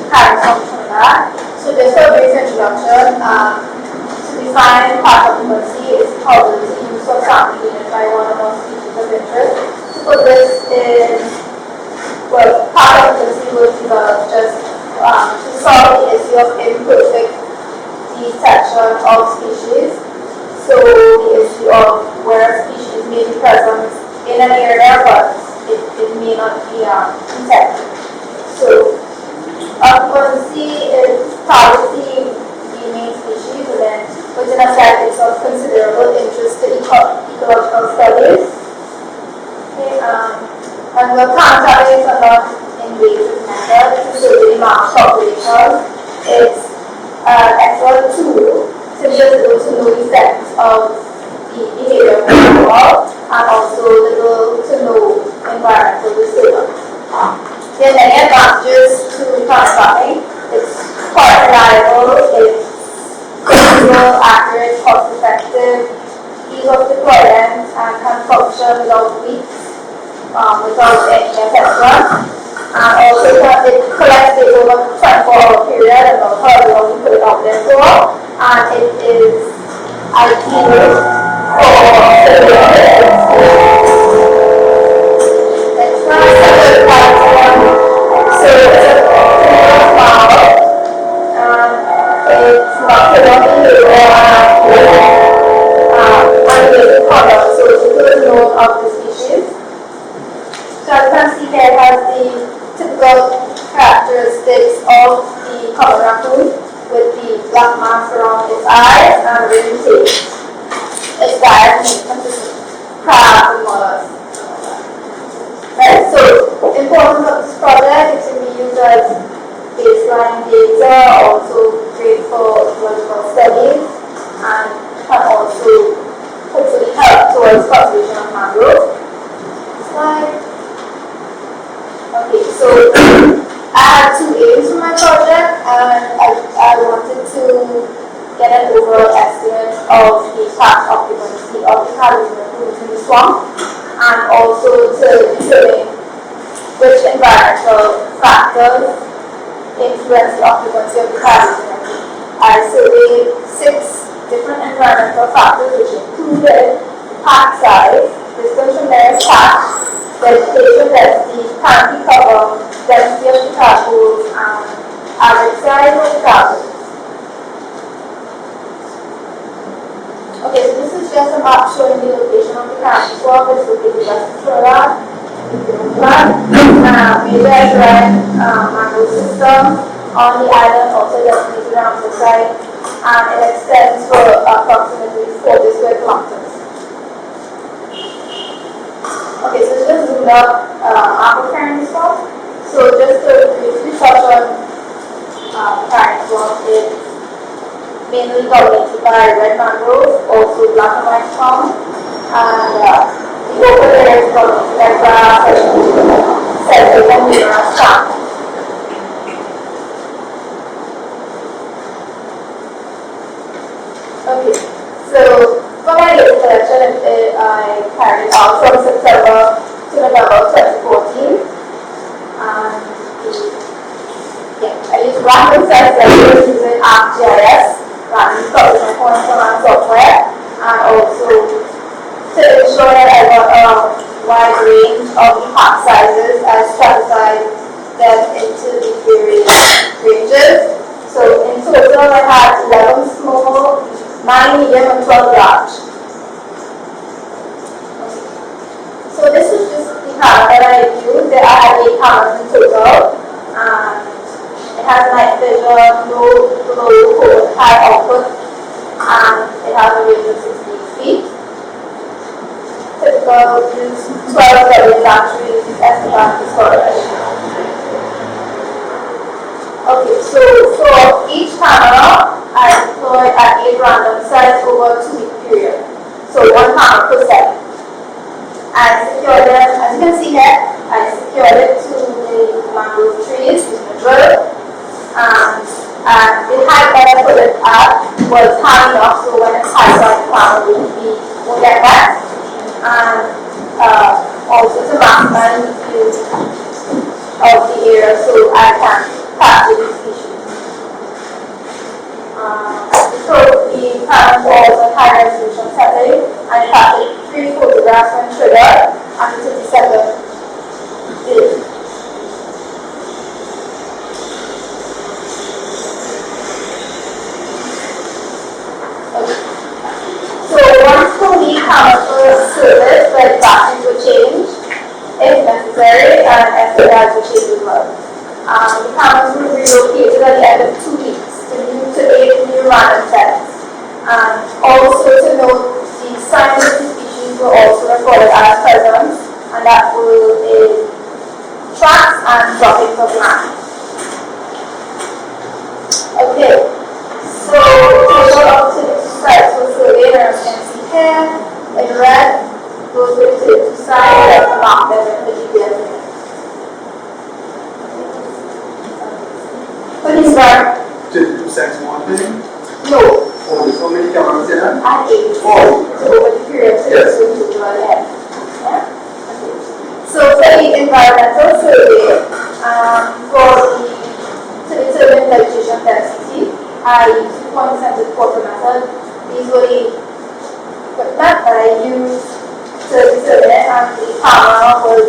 Caroni Swamp, Trinidad. So just for a brief introduction, to define path occupancy is the probability use of sample unit by one or more species of interest. To put this in, well, path occupancy was developed just to solve the issue of imperfect detection of species. So the issue of where a species may be present in an area but it may not be detected. So occupancy is targeting the main species and then within a set it's of considerable interest to ecological studies. Okay, and the countermeasures are not invasive method to survey the marsh population. It's an excellent tool to be able to know the effects of the behavior of the animal and also able to know environmental disturbance. There are many advantages to plant farming. It's quite reliable, it's flexible, accurate, cost effective, ease of deployment, and can function without weeks, without any assessment. And also it collects data over a 24-hour period and about however long you put it out there for. And it is ideal for surveillance. It's not a separate platform, so it's a file, and it's not put on the label and it is color, so it's a good note of the species. So as you can see here, it has the typical characteristics of the common raccoon with the black mask around its eyes and the ring tail. Its diet consists of crabs and mollusks. Right, so the importance of this project, it can be used as baseline data, also great for ecological studies, and can also hopefully help towards conservation of mangrove. Slide. Okay, so I had two aims for my project, and I wanted to get an overall estimate of the path occupancy of the raccoons in the swamp, and also to determine which environmental factors influence the occupancy of the raccoon. I surveyed 6 different environmental factors, which included pack size, distance from nearest pack, vegetation density, canopy cover, density of the tadpoles, and average size of the tadpoles. Okay, so this is just a map showing the location of the Caroni Swamp. It's located just in Trinidad. Major Israel mangrove system on the island, also designated around the site, and it extends for approximately 40 square kilometers. Okay, so just zoom up our Caroni Swamp. So just to briefly touch on Caroni Swamp, it's mainly dominated by red mangrove, also black and white palm, and the open area is dominated by grass, sedges, and numerous plants. Okay, so for my latest collection, I carried out from September to November 2014. And I used random size vectors using ArcGIS, random solution point command software, and also to ensure that I got a wide range of the pack sizes, I stratified them into the various ranges. So in total, I had 11 small, 9 medium, and 12 large. So this is just the camera that I used. I had 8 cameras in total. It has night vision, low code, high output, and it has a range of 16 feet. Typical use 12 double batteries, SD-card storage. Okay, so for each camera, I deployed at 8 random sites over a 2-week period. So 1 camera per set. I secured them, as you can see here, I secured it to the mangrove trees using a drill. And the height that I put it at was high enough so when it's high on the camera won't get wet. And also to maximize the view of the area so I can capture these species. The camera was a high resolution setting and it captured 3 photographs when triggered and 37 did. So once fully cameras were serviced, where the batteries were changed, if necessary, and SLRs were changed as well. The cameras were relocated at the end of 2 weeks to 8 new random sets. And also to note, the signs of the species were also recorded as presence, and that were in tracks and droppings of land. Okay, so total of 2 sites were surveyed, and as you can see here, in red, those were the 2 sites that were marked them in the GPS unit. For this one, 2 sites one thing? no. Oh, there's so many cameras here? And 8. Oh. So over the period, yes. So to the end. Yeah? Okay. So for the environmental survey, for to determine vegetation density, I used the point-centered quarter method. These were the equipment that I used to determine it, and the camera was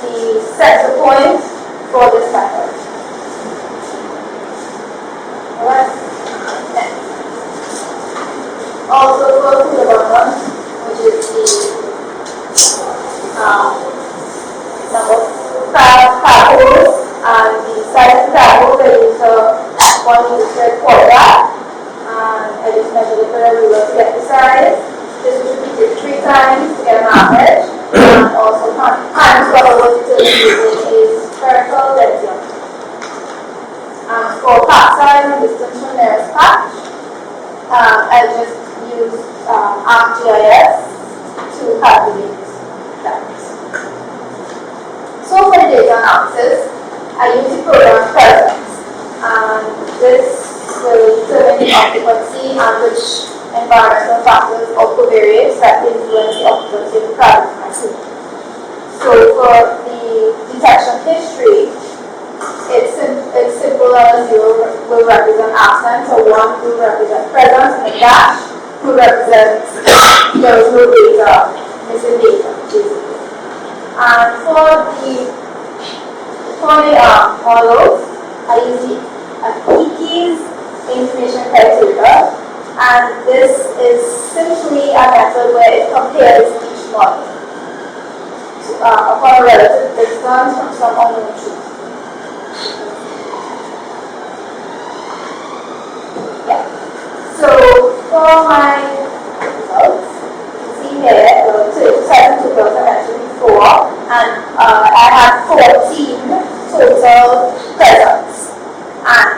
the center point for this method. Alright. Also for the bottom, which is the number 5 Baboolal, and the size of the Tobago, I used a 1 meter quarter, and I just measured it with a ruler to get the size. This was repeated 3 times to get an average, and also times what I was using is spherical lithium. For patch size and distance from nearest patch, I just use ArcGIS to calculate that. So for the data analysis, I use the program presence, and this will determine the occupancy and which environmental factors or covariates that influence the occupancy of the carbon machine. So for the detection history, it's simple as 0 will represent absence, or 1 will represent presence, and a dash will represent there was no data, missing data, basically. And for the models, I use the Keys information criteria, and this is simply a method where it compares each model upon a relative distance from some unknown truth. Yeah. So for my results, you see here, the 7 totals I mentioned before, and I had 14 total presents, and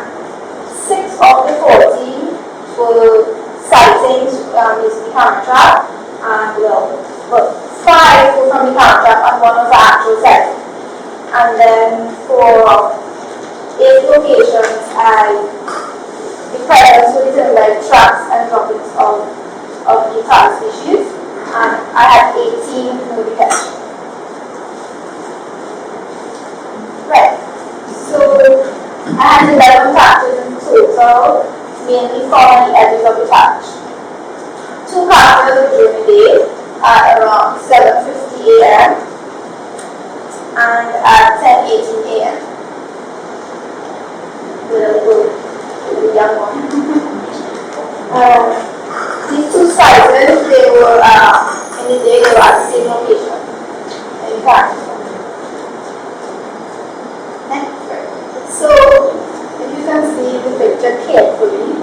6 of the 14 were sightings using the camera trap, and 5 were from the camera trap, and 1 was the actual sighting. And then for 8 locations, the presence were determined by tracks and droppings of the target species, and I had 18 no detection. Right. So I had 11 patches in total, mainly found on the edges of the patch. 2 patches during the day at around 7:50 a.m. and at 10:18 a.m. With a young one. These 2 sizes, they were in the day, they were at the same location in fact. So, if you can see the picture carefully,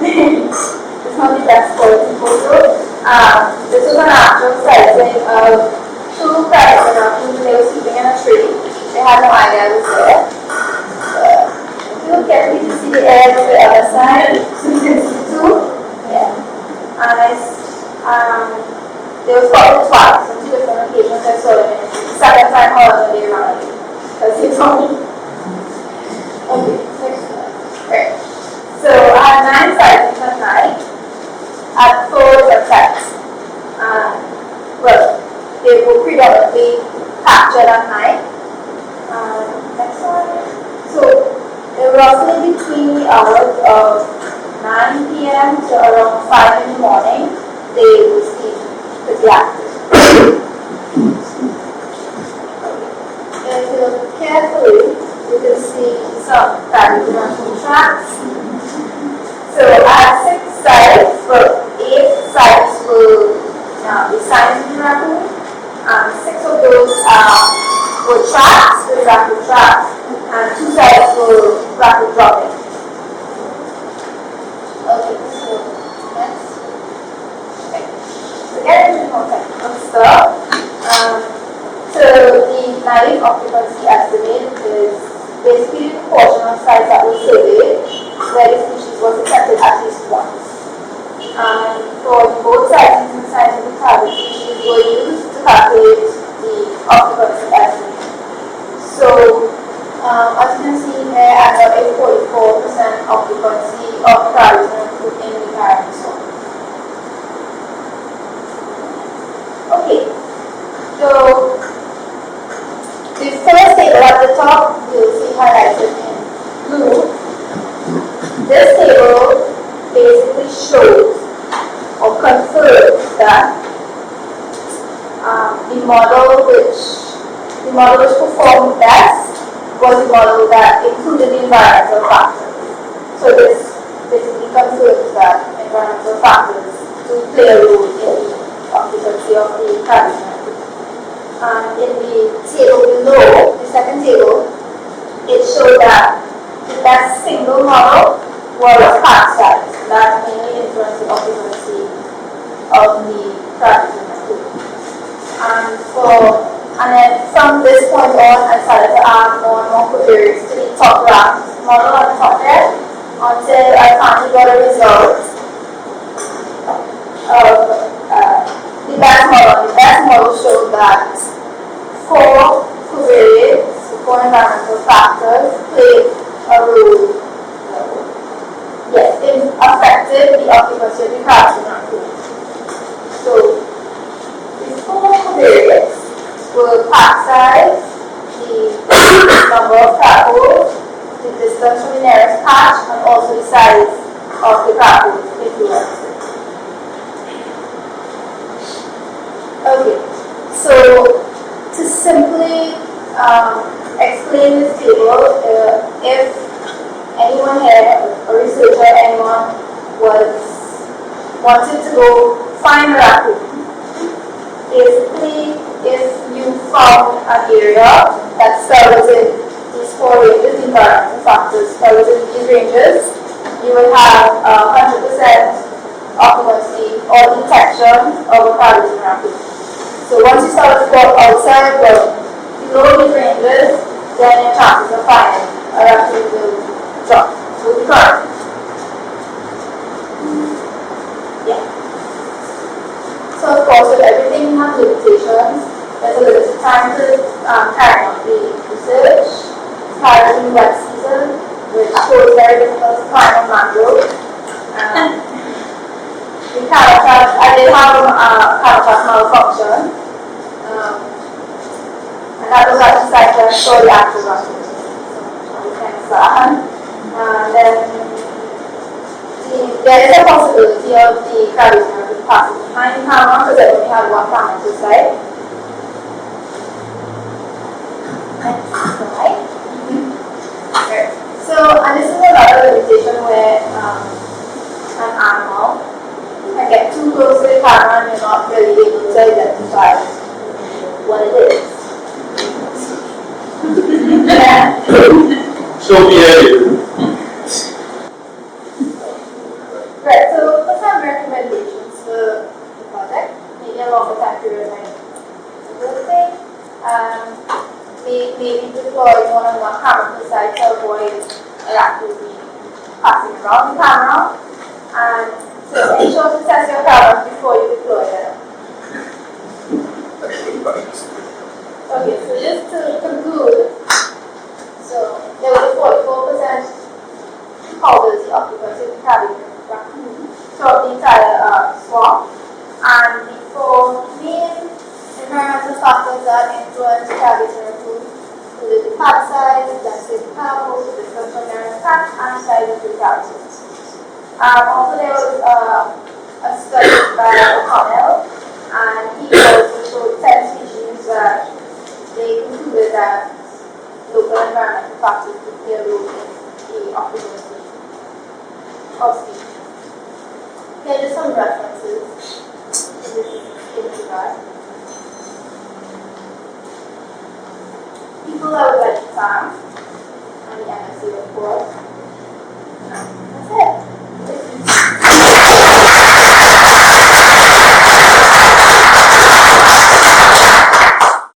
it's not the best quality photo. This was an actual sighting of 2 pregnant raccoons. They were sleeping in a tree. They had no idea I was there. If you look carefully to see the edge of the other side, so you can see 2. Yeah. And they were spotted twice on 2 different occasions. I saw them. The second time, however, they ran away. Because they told me. Okay, next one. Right. So I had 9 sightings at night at 4 different sites. Well, they were predominantly captured at night. Next one. So roughly between the hours of 9 p.m. to around 5 in the morning, they will sleep pretty active. If you look carefully, you can see some practical raccoon tracks. So at 6 sites, well, 8 sites will be signs of the raccoon, and 6 of those were tracks with raccoon tracks, and 2 sites were raccoon dropping. Okay, so next. Okay. So get into more technical stuff. So the naive occupancy estimate is basically the proportion of sites that were surveyed where the species was detected at least once. And for both sizes and sizes of the target species were used to calculate the occupancy estimate. So as you can see here, I got a 44% occupancy of Caroni Swamp in the Caroni Swamp. Okay, so the first table at the top, you'll see highlighted in blue. This table basically shows or confirms that the model which performed best was the model that included the environmental factors. So this basically confirms that environmental factors do play a role in the occupancy of the Caroni. In the table below, the second table, it showed that the best single model was pack size. That mainly influenced the occupancy of the Caroni. And then from this point on, I started to add more and more queries to the top graph model on the top there until I finally got a result of the best model. The best model showed that 4 covariates, 4 environmental factors played a role. Yes, it affected the occupancy of the Caroni. So the 4 covariates were pack size, the number of tadpoles, the distance from the nearest patch, and also the size of the tadpoles influenced. Okay, so to simply explain this table, if anyone here, a researcher, anyone wanted to go find a raccoon, basically, if you found an area that fell within these 4 ranges, the environmental factors fell within these ranges, you will have 100% occupancy or detection of a Caroni raccoon. So once you start to go outside, well, below these ranges, then your chances of finding a raccoon will drop. So the current. Yeah. So of course, with everything has limitations. There's a limited time to carry out the research. It's hard in the wet season, which shows very difficult to find on mangrove. The habitat, I did have a habitat malfunction, and that was at the site where I saw the active raccoons. So we can sad. And then there is a possibility of the Caroni passing behind the camera because I only have one camera to site. Next slide. Okay. So, and this is another limitation where an animal can get too close to the camera and you're not really able to identify what it is. Yeah. So behave. Right, so for some recommendations for the project, maybe a longer time period might be a good thing. Maybe deploy one-on-one camera per site to avoid raccoon passing around the camera, and so ensure to test your cameras before you deploy them. Okay, so just to conclude, so there was a 44% probability occupancy of the Caroni raccoon throughout the entire swamp, and the 4 main environmental factors that influence the Caroni raccoon included the pad size, density of tadpoles, the distance from nearest habitats and size of the characters. Also there was a study by O'Connell, and he also showed 10 species that they concluded that local environmental factors could play a role in the occupancy of species. Here are just some references to this regard. People that would like to farm, and the MSC report.